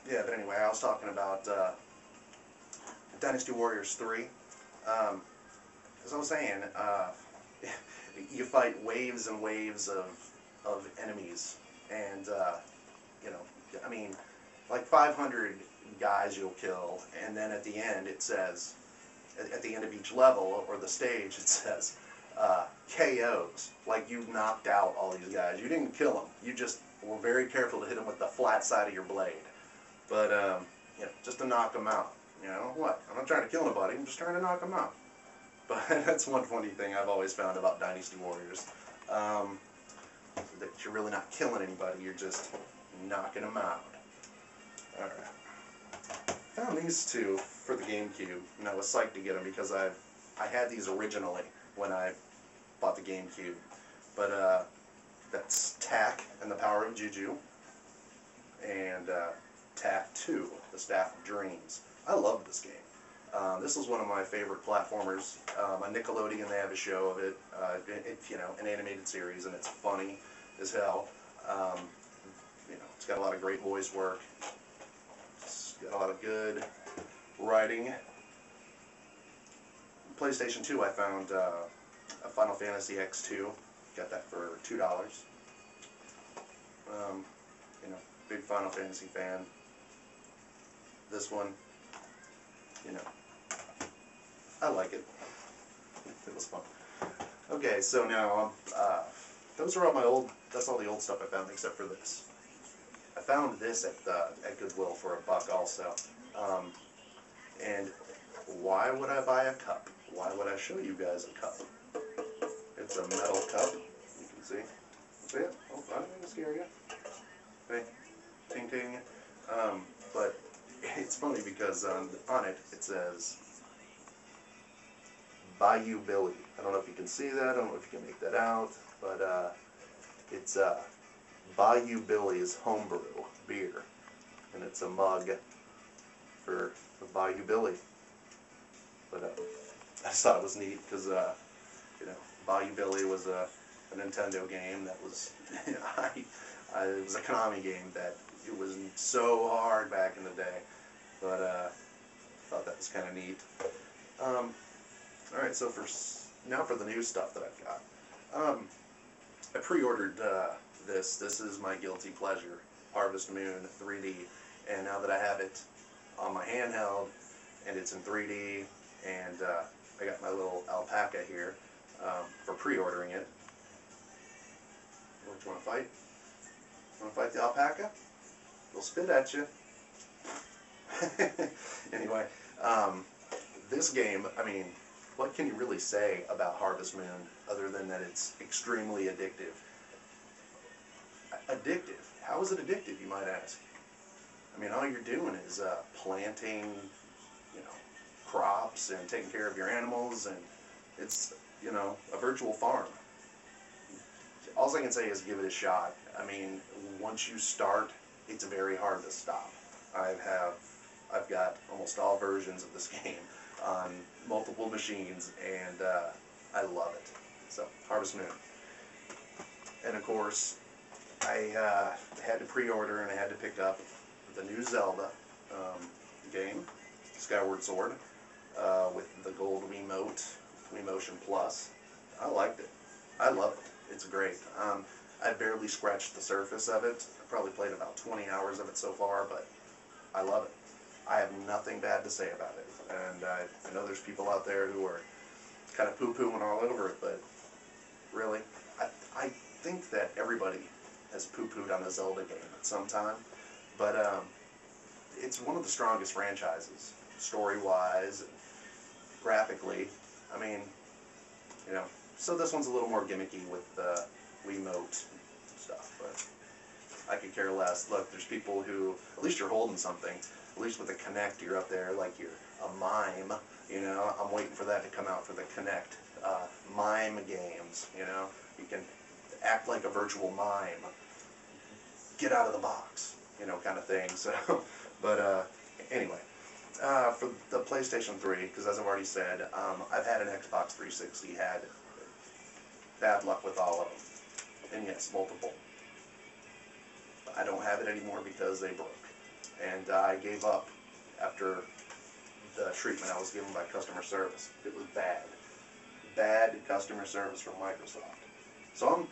Yeah, but anyway, I was talking about Dynasty Warriors 3. As I was saying, you fight waves and waves of enemies, and you know, I mean, like 500 guys you'll kill, and then at the end it says, at the end of each level or the stage, it says KOs. Like you knocked out all these guys. You didn't kill them. You just were very careful to hit them with the flat side of your blade. But you know, just to knock them out. You know what? I'm not trying to kill anybody. I'm just trying to knock them out. But that's one funny thing I've always found about Dynasty Warriors. That you're really not killing anybody. You're just knocking them out. All right. Found these two for the GameCube, and I was psyched to get them because I had these originally when I bought the GameCube. But that's Tak and the Power of Juju, and Tak 2, the Staff of Dreams. I love this game. This is one of my favorite platformers. On Nickelodeon, they have a show of it. It's, you know, an animated series, and it's funny as hell. You know, it's got a lot of great voice work. It's got a lot of good writing. PlayStation 2, I found a Final Fantasy X2. Got that for $2. You know, big Final Fantasy fan. This one, you know, I like it. It was fun. Okay, so now, those are all my old, that's all the old stuff I found except for this. I found this at Goodwill for $1 also. And why would I buy a cup? Why would I show you guys a cup? It's a metal cup, you can see. See it? Oh, I'm going to scare you. Okay, ting ting. But it's funny because on it, it says Bayou Billy. I don't know if you can see that, I don't know if you can make that out, but it's Bayou Billy's homebrew beer. And it's a mug for Bayou Billy. But I just thought it was neat because, you know, Bayou Billy was a Nintendo game that was, it was a Konami game that it was so hard back in the day. But I thought that was kind of neat. Alright, so now for the new stuff that I've got. I pre-ordered this. This is my guilty pleasure, Harvest Moon 3D. And now that I have it on my handheld, and it's in 3D, and I got my little alpaca here for pre-ordering it. What, you want to fight? Want to fight the alpaca? He'll spit at you. Anyway, this game, I mean, what can you really say about Harvest Moon other than that it's extremely addictive? Addictive? How is it addictive, you might ask? I mean, all you're doing is planting, you know, crops and taking care of your animals, and it's, you know, a virtual farm. All I can say is give it a shot. I mean, once you start, it's very hard to stop. I've got almost all versions of this game on multiple machines, and I love it. So, Harvest Moon. And of course, I had to pre-order and I had to pick up the new Zelda game, Skyward Sword, with the gold Wiimote, Wiimotion Plus. I liked it. I love it. It's great. I barely scratched the surface of it. I probably played about 20 hours of it so far, but I love it. I have nothing bad to say about it. And I know there's people out there who are kind of poo-pooing all over it, but really, I think that everybody has poo-pooed on a Zelda game at some time. But it's one of the strongest franchises, story-wise, graphically. I mean, you know, so this one's a little more gimmicky with the Wiimote stuff, but I could care less. Look, there's people who, at least you're holding something. At least with the Kinect, you're up there like you're a mime, you know. I'm waiting for that to come out for the Kinect. Mime games, you know. You can act like a virtual mime. Get out of the box, you know, kind of thing. So, but anyway, for the PlayStation 3, because as I've already said, I've had an Xbox 360, had bad luck with all of them. And yes, multiple. I don't have it anymore because they broke. and I gave up after the treatment I was given by customer service. It was bad. Bad customer service from Microsoft. So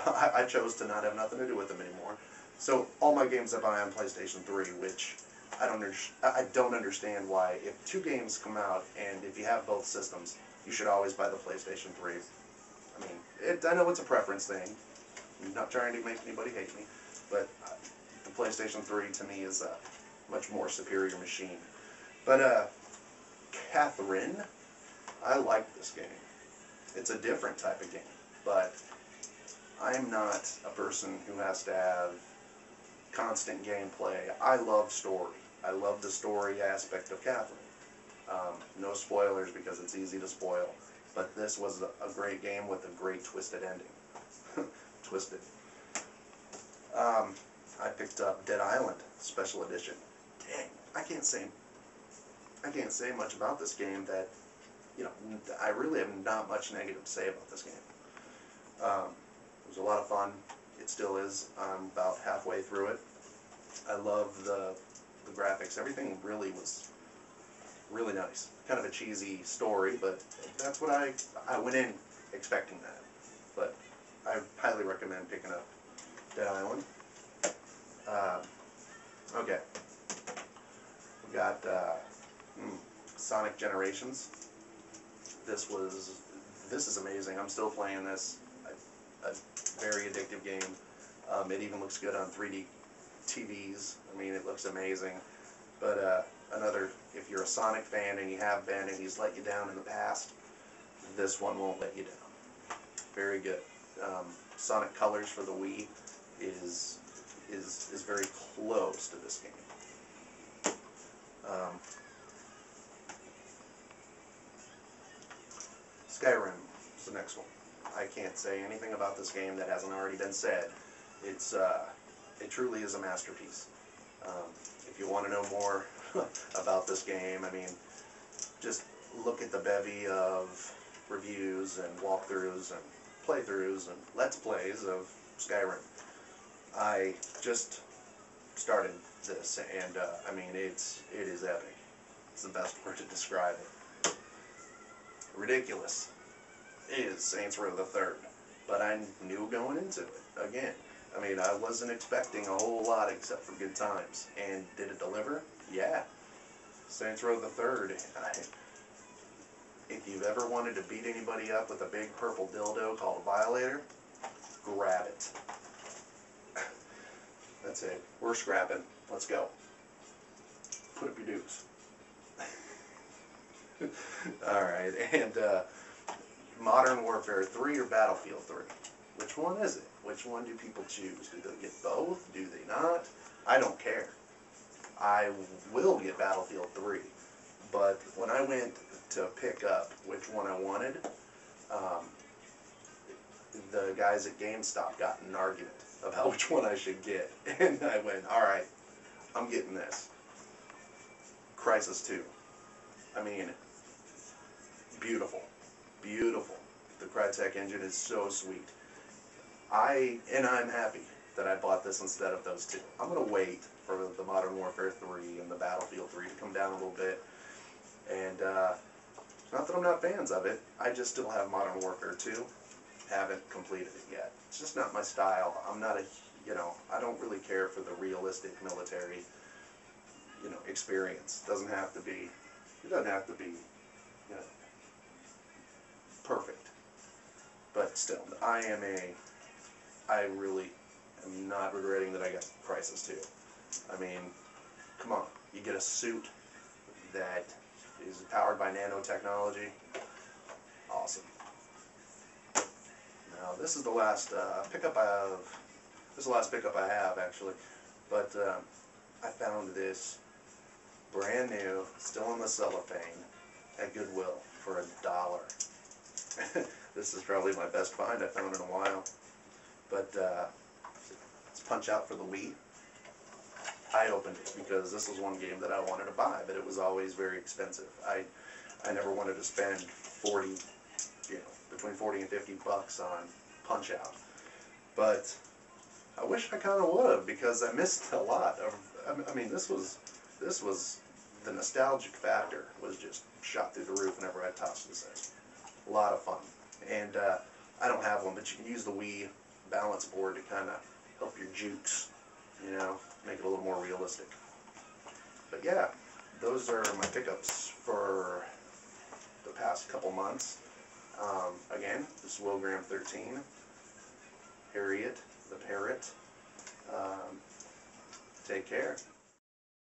I chose to not have nothing to do with them anymore. So all my games I buy on PlayStation 3, which I don't understand why, if two games come out and if you have both systems, you should always buy the PlayStation 3. I mean, I know it's a preference thing. I'm not trying to make anybody hate me, but the PlayStation 3 to me is a much more superior machine. But Catherine, I like this game. It's a different type of game, but I'm not a person who has to have constant gameplay. I love story. I love the story aspect of Catherine. No spoilers because it's easy to spoil, but this was a great game with a great twisted ending. Twisted. I picked up Dead Island Special Edition. Dang, I can't say much about this game that, you know, I really have not much negative to say about this game. It was a lot of fun. It still is. I'm about halfway through it. I love the graphics. Everything really was really nice. Kind of a cheesy story, but that's what I went in expecting that. But I highly recommend picking up Dead Island. Okay. We got Sonic Generations. This is amazing. I'm still playing this. A very addictive game. It even looks good on 3D TVs. I mean, it looks amazing. But another, if you're a Sonic fan and you have been and he's let you down in the past, this one won't let you down. Very good. Sonic Colors for the Wii is very close to this game. Skyrim is the next one. I can't say anything about this game that hasn't already been said. It truly is a masterpiece. If you want to know more about this game, I mean, just look at the bevy of reviews and walkthroughs and playthroughs and let's plays of Skyrim. I just started this, and I mean, it is epic. It's the best word to describe it. Ridiculous is Saints Row the Third, but I knew going into it. Again, I mean, I wasn't expecting a whole lot except for good times. And did it deliver? Yeah. Saints Row the Third. If you've ever wanted to beat anybody up with a big purple dildo called a Violator, grab it. That's it. We're scrapping. Let's go. Put up your dukes. Alright, and Modern Warfare 3 or Battlefield 3? Which one is it? Which one do people choose? Do they get both? Do they not? I don't care. I will get Battlefield 3. But when I went to pick up which one I wanted, the guys at GameStop got in an argument about which one I should get. And I went, alright, I'm getting this. Crysis 2. I mean, beautiful. Beautiful. The Crytek engine is so sweet. I'm happy that I bought this instead of those two. I'm going to wait for the Modern Warfare 3 and the Battlefield 3 to come down a little bit. And, not that I'm not fans of it, I just still have Modern Warfare 2. Haven't completed it yet. It's just not my style. I'm not a, I don't really care for the realistic military, experience. It doesn't have to be, perfect. But still, I really am not regretting that I got Crysis 2. I mean, come on, you get a suit that is powered by nanotechnology. Awesome. Now, this is the last pickup I have, actually. But I found this brand new, still in the cellophane, at Goodwill for $1. This is probably my best find I've found in a while. But it's Punch-Out for the Wii. I opened it because this was one game that I wanted to buy, but it was always very expensive. I never wanted to spend between 40 and 50 bucks on Punch-Out. But I wish I kind of would have, because I missed a lot of I mean, this was the nostalgic factor was just shot through the roof whenever I tossed this thing. A lot of fun. And I don't have one, but you can use the Wii balance board to kind of help your jukes, you know, make it a little more realistic. But yeah, those are my pickups for the past couple months. Again, this is Will Graham 13, Harriet the Parrot. Take care.